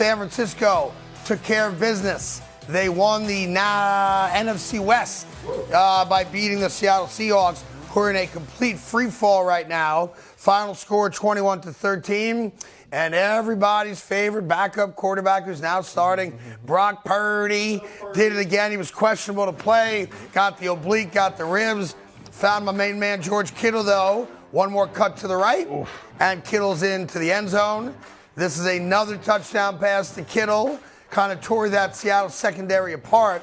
San Francisco took care of business. They won the NFC West by beating the Seattle Seahawks, who are in a complete free fall right now. Final score 21-13. And everybody's favorite backup quarterback who's now starting, Brock Purdy, did it again. He was questionable to play, got the oblique, got the ribs. Found my main man, George Kittle, though. One more cut to the right, and Kittle's into the end zone. This is another touchdown pass to Kittle. Kind of tore that Seattle secondary apart.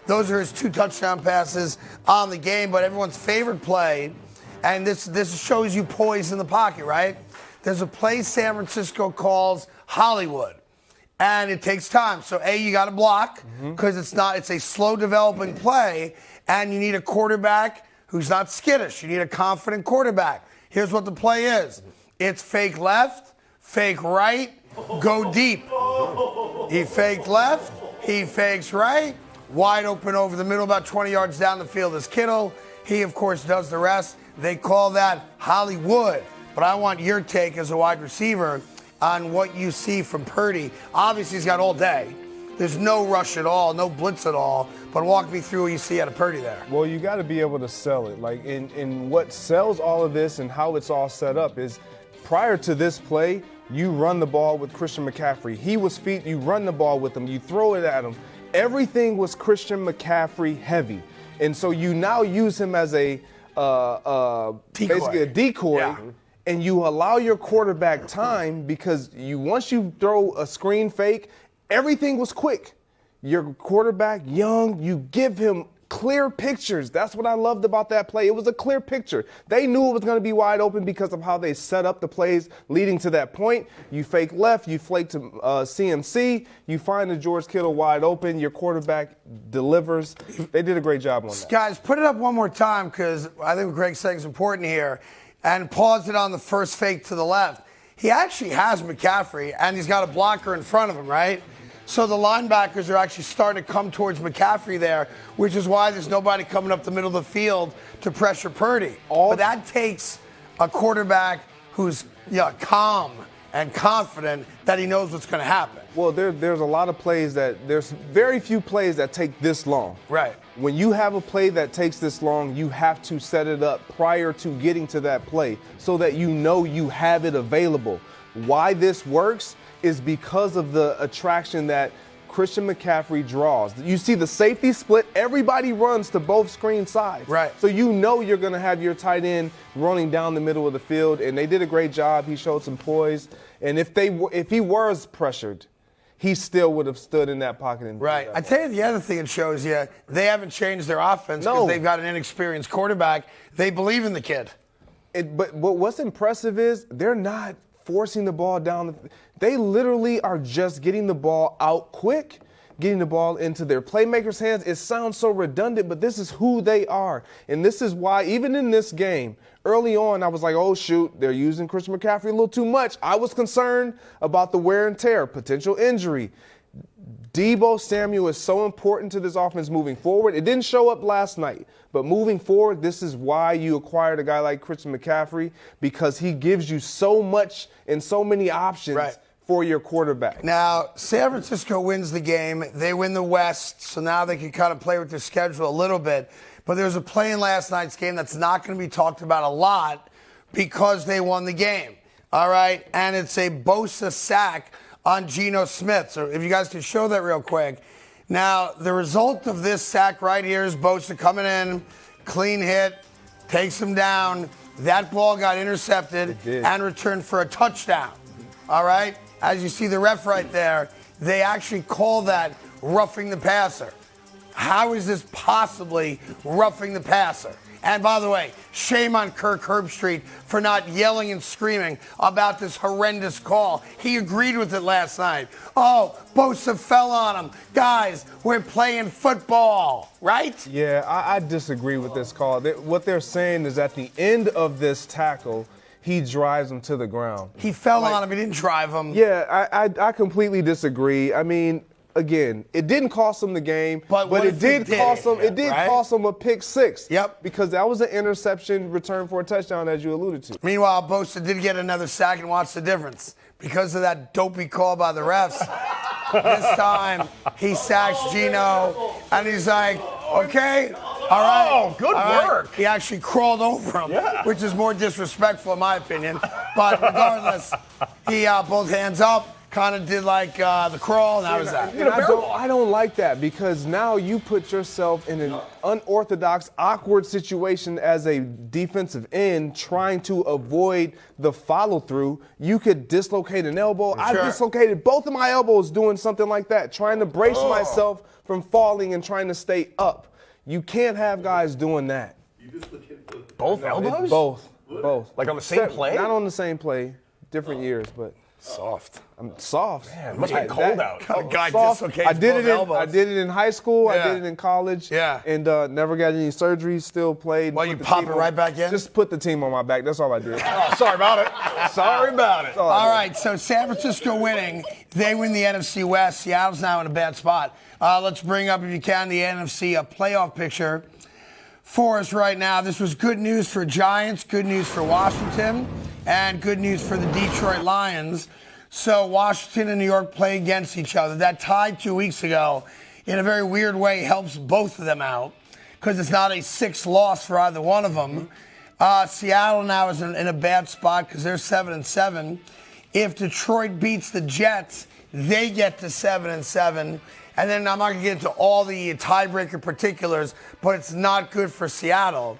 Those are his 2 touchdown passes on the game, but everyone's favorite play, and this shows you poise in the pocket, right? There's a play San Francisco calls Hollywood, and it takes time. So, you got to block because it's a slow developing play, and you need a quarterback who's not skittish. You need a confident quarterback. Here's what the play is. It's fake left, fake right, go deep. He faked left, he fakes right, wide open over the middle, about 20 yards down the field is Kittle. He, of course, does the rest. They call that Hollywood. But I want your take as a wide receiver on what you see from Purdy. Obviously, he's got all day. There's no rush at all, no blitz at all. But walk me through what you see out of Purdy there. Well, you got to be able to sell it. Like, in what sells all of this and how it's all set up is prior to this play, you run the ball with Christian McCaffrey. He was feet, you run the ball with him, you throw it at him. Everything was Christian McCaffrey heavy. And so you now use him as a basically a decoy. Yeah. And you allow your quarterback time because once you throw a screen fake, everything was quick. Your quarterback, young, you give him clear pictures. That's what I loved about that play. It was a clear picture. They knew it was going to be wide open because of how they set up the plays leading to that point. You fake left, you flake to CMC, you find the George Kittle wide open, your quarterback delivers. They did a great job on that. Guys, put it up one more time because I think what Greg's saying is important here. And pause it on the first fake to the left. He actually has McCaffrey, and he's got a blocker in front of him, right? So the linebackers are actually starting to come towards McCaffrey there, which is why there's nobody coming up the middle of the field to pressure Purdy. But that takes a quarterback who's calm and confident that he knows what's going to happen. Well, there's a lot of plays there's very few plays that take this long. Right. When you have a play that takes this long, you have to set it up prior to getting to that play so that you know you have it available. Why this works is because of the attraction that Christian McCaffrey draws. You see the safety split, everybody runs to both screen sides. Right. So you know you're going to have your tight end running down the middle of the field, and they did a great job. He showed some poise. And if he was pressured, he still would have stood in that pocket. And right. I tell you the other thing it shows you, they haven't changed their offense because they've got an inexperienced quarterback. They believe in the kid. But what's impressive is they're not forcing the ball down. They literally are just getting the ball out quick, getting the ball into their playmakers' hands. It sounds so redundant, but this is who they are. And this is why, even in this game, early on, I was like, oh, shoot, they're using Christian McCaffrey a little too much. I was concerned about the wear and tear, potential injury. Deebo Samuel is so important to this offense moving forward. It didn't show up last night, but moving forward, this is why you acquired a guy like Christian McCaffrey, because he gives you so much and so many options for your quarterback. Now, San Francisco wins the game. They win the West, so now they can kind of play with their schedule a little bit. But there's a play in last night's game that's not going to be talked about a lot because they won the game. All right? And it's a Bosa sack on Geno Smith. So if you guys can show that real quick. Now, the result of this sack right here is Bosa coming in, clean hit, takes him down. That ball got intercepted and returned for a touchdown. All right? As you see the ref right there, they actually call that roughing the passer. How is this possibly roughing the passer? And by the way, shame on Kirk Herbstreit for not yelling and screaming about this horrendous call. He agreed with it last night. Oh, Bosa fell on him. Guys, we're playing football, right? Yeah, I disagree with this call. What they're saying is at the end of this tackle, he drives him to the ground. He fell on him. He didn't drive him. Yeah, I completely disagree. I mean, again, it didn't cost them the game, but it did cost them. It did cost them a pick six. Yep. Because that was an interception return for a touchdown, as you alluded to. Meanwhile, Bosa did get another sack, and watch the difference. Because of that dopey call by the refs, This time, he sacks Geno, and he's like, okay, all right. Oh, good work. He actually crawled over him, which is more disrespectful in my opinion. But regardless, he both hands up, kind of did like the crawl, and that was that. I don't like that because now you put yourself in an unorthodox, awkward situation as a defensive end trying to avoid the follow-through. You could dislocate an elbow. I dislocated both of my elbows doing something like that, trying to brace myself from falling and trying to stay up. You can't have guys doing that. You dislocated Both elbows? Both. Like on the same play? Not on the same play, different years, but. Soft. I'm soft. Man, it must be cold out. Guy Soft. dislocates I did both elbows. I did it in high school. Yeah. I did it in college. Yeah. And never got any surgery. Still played. Well, you pop it right back in? Just put the team on my back. That's all I did. Oh, sorry about it. Sorry about it. All right, so San Francisco winning. They win the NFC West. Seattle's now in a bad spot. Let's bring up, if you can, the NFC playoff picture for us right now. This was good news for Giants, good news for Washington, and good news for the Detroit Lions. So Washington and New York play against each other. That tie 2 weeks ago, in a very weird way, helps both of them out because it's not a 6 loss for either one of them. Seattle now is in a bad spot because they're 7-7. If Detroit beats the Jets, they get to 7-7. And then I'm not going to get into all the tiebreaker particulars, but it's not good for Seattle,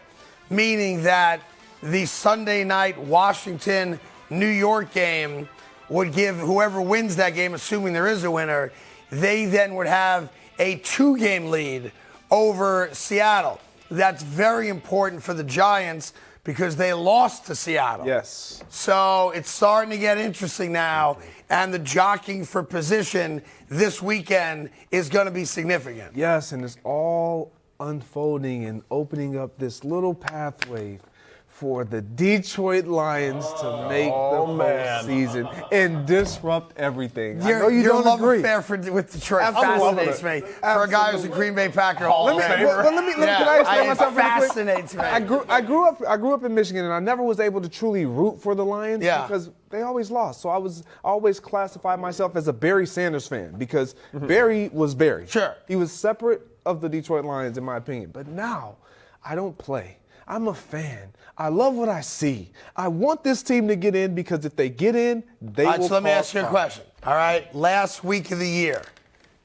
meaning that the Sunday night Washington-New York game would give whoever wins that game, assuming there is a winner, they then would have a 2-game lead over Seattle. That's very important for the Giants because they lost to Seattle. Yes. So it's starting to get interesting now, and the jockeying for position this weekend is going to be significant. Yes, and it's all unfolding and opening up this little pathway for the Detroit Lions to make the postseason and disrupt everything. I know you don't agree. Your love affair with Detroit Absolutely. fascinates me. For a guy who's a Green Bay Packer Hall of Famer. Can I explain myself It real quick? fascinates me. I grew up in Michigan, and I never was able to truly root for the Lions because they always lost. So I always classified myself as a Barry Sanders fan because Barry was Barry. Sure. He was separate of the Detroit Lions, in my opinion. But now, I don't play. I'm a fan. I love what I see. I want this team to get in because if they get in, they will. All right, so let me ask you a question. All right, last week of the year,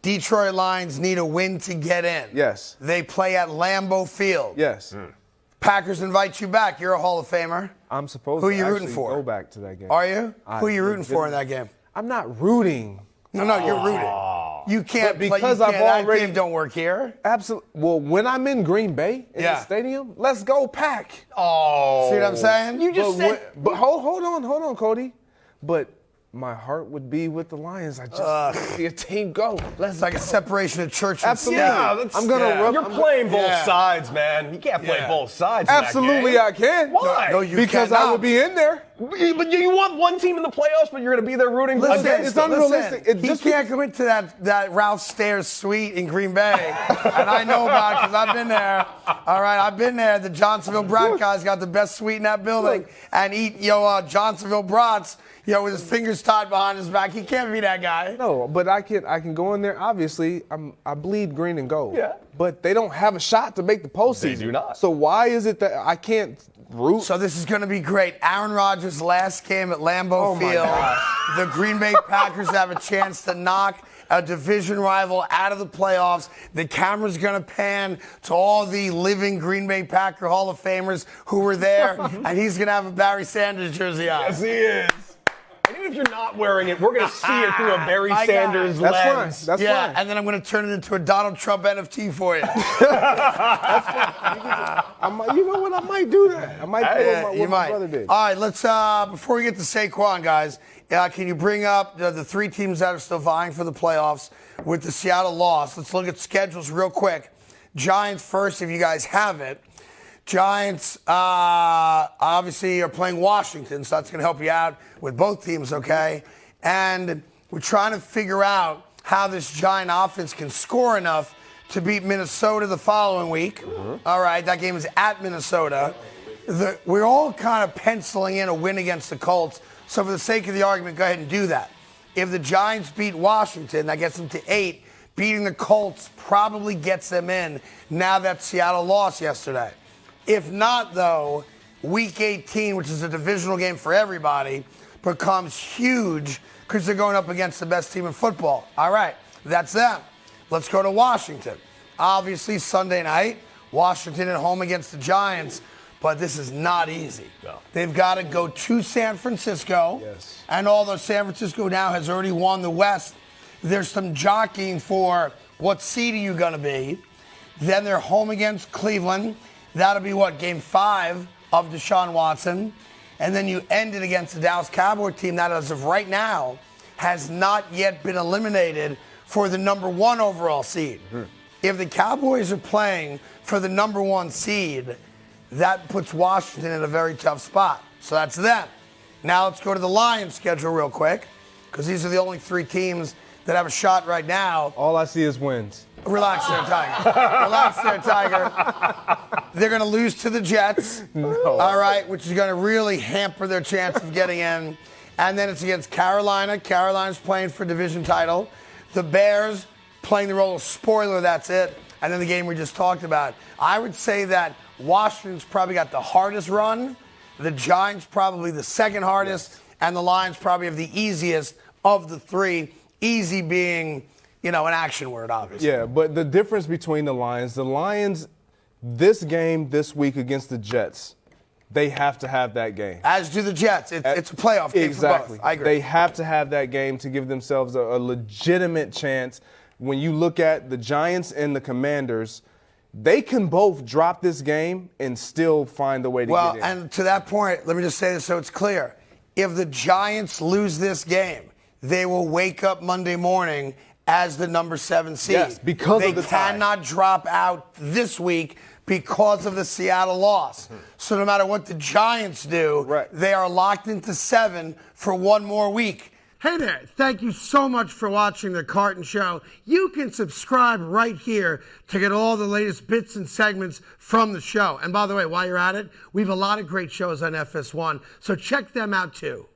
Detroit Lions need a win to get in. Yes. They play at Lambeau Field. Yes. Packers invite you back. You're a Hall of Famer. I'm supposed Who to are you rooting actually for? go back to that game. Are you? Who are you rooting for in that game? I'm not rooting. No, you're rooting. You can't But play. because That I've game don't work here. Absolutely. Well, when I'm in Green Bay in the stadium, let's go Pack. Oh. See what I'm saying? You just said. But hold on, Cody. But my heart would be with the Lions. I just want to see a team go. It's like a separation of church and state. Absolutely. You're playing both sides, man. You can't play both sides. Absolutely, in that I can. Why? No, you because cannot. I would be in there. But you want one team in the playoffs, but you're going to be there rooting Listen, against it's them. unrealistic. He can't come into that Ralph Stairs suite in Green Bay, and I know about it because I've been there. All right, I've been there. The Johnsonville Brat guy's got the best suite in that building, and eat Johnsonville brats, with his fingers tied behind his back. He can't be that guy. No, but I can go in there. Obviously, I bleed green and gold. Yeah. But they don't have a shot to make the postseason. They do not. So why is it that I can't root? So this is going to be great. Aaron Rodgers' last game at Lambeau Field. The Green Bay Packers have a chance to knock a division rival out of the playoffs. The camera's going to pan to all the living Green Bay Packer Hall of Famers who were there, and he's going to have a Barry Sanders jersey on. Yes, he is. And even if you're not wearing it, we're going to see it through a Barry Sanders lens. That's fine. That's fine. And then I'm going to turn it into a Donald Trump NFT for you. You know what? I might do that. I might do what my brother did. All right, let's, before we get to Saquon, guys, can you bring up the 3 teams that are still vying for the playoffs with the Seattle loss? Let's look at schedules real quick. Giants first, if you guys have it. Giants obviously are playing Washington, so that's going to help you out with both teams, okay? And we're trying to figure out how this Giant offense can score enough to beat Minnesota the following week. All right, that game is at Minnesota. We're all kind of penciling in a win against the Colts, so for the sake of the argument, go ahead and do that. If the Giants beat Washington, that gets them to 8. Beating the Colts probably gets them in now that Seattle lost yesterday. If not, though, Week 18, which is a divisional game for everybody, becomes huge because they're going up against the best team in football. All right, that's them. Let's go to Washington. Obviously, Sunday night, Washington at home against the Giants, but this is not easy. No. They've got to go to San Francisco, Yes. and although San Francisco now has already won the West, there's some jockeying for what seed are you going to be. Then they're home against Cleveland. That'll be what, game 5 of Deshaun Watson. And then you end it against the Dallas Cowboy team that, as of right now, has not yet been eliminated for the number 1 overall seed. Mm-hmm. If the Cowboys are playing for the number 1 seed, that puts Washington in a very tough spot. So that's them. Now let's go to the Lions schedule real quick, because these are the only 3 teams that have a shot right now. All I see is wins. Relax there, Tiger. Relax there, Tiger. They're going to lose to the Jets, all right, which is going to really hamper their chance of getting in. And then it's against Carolina. Carolina's playing for division title. The Bears playing the role of spoiler, that's it. And then the game we just talked about. I would say that Washington's probably got the hardest run. The Giants probably the second hardest. And the Lions probably have the easiest of the 3. Easy being, an action word, obviously. Yeah, but the difference between the Lions, this game this week against the Jets, they have to have that game. As do the Jets. It's a playoff game exactly. for both. I agree. They have to have that game to give themselves a legitimate chance. When you look at the Giants and the Commanders, they can both drop this game and still find a way to get in. Well, and to that point, let me just say this so it's clear. If the Giants lose this game, they will wake up Monday morning as the number 7 seed. Yes, because of the tie. They cannot drop out this week because of the Seattle loss. So no matter what the Giants do, they are locked into 7 for one more week. Hey there, thank you so much for watching The Carton Show. You can subscribe right here to get all the latest bits and segments from the show. And by the way, while you're at it, we have a lot of great shows on FS1, so check them out too.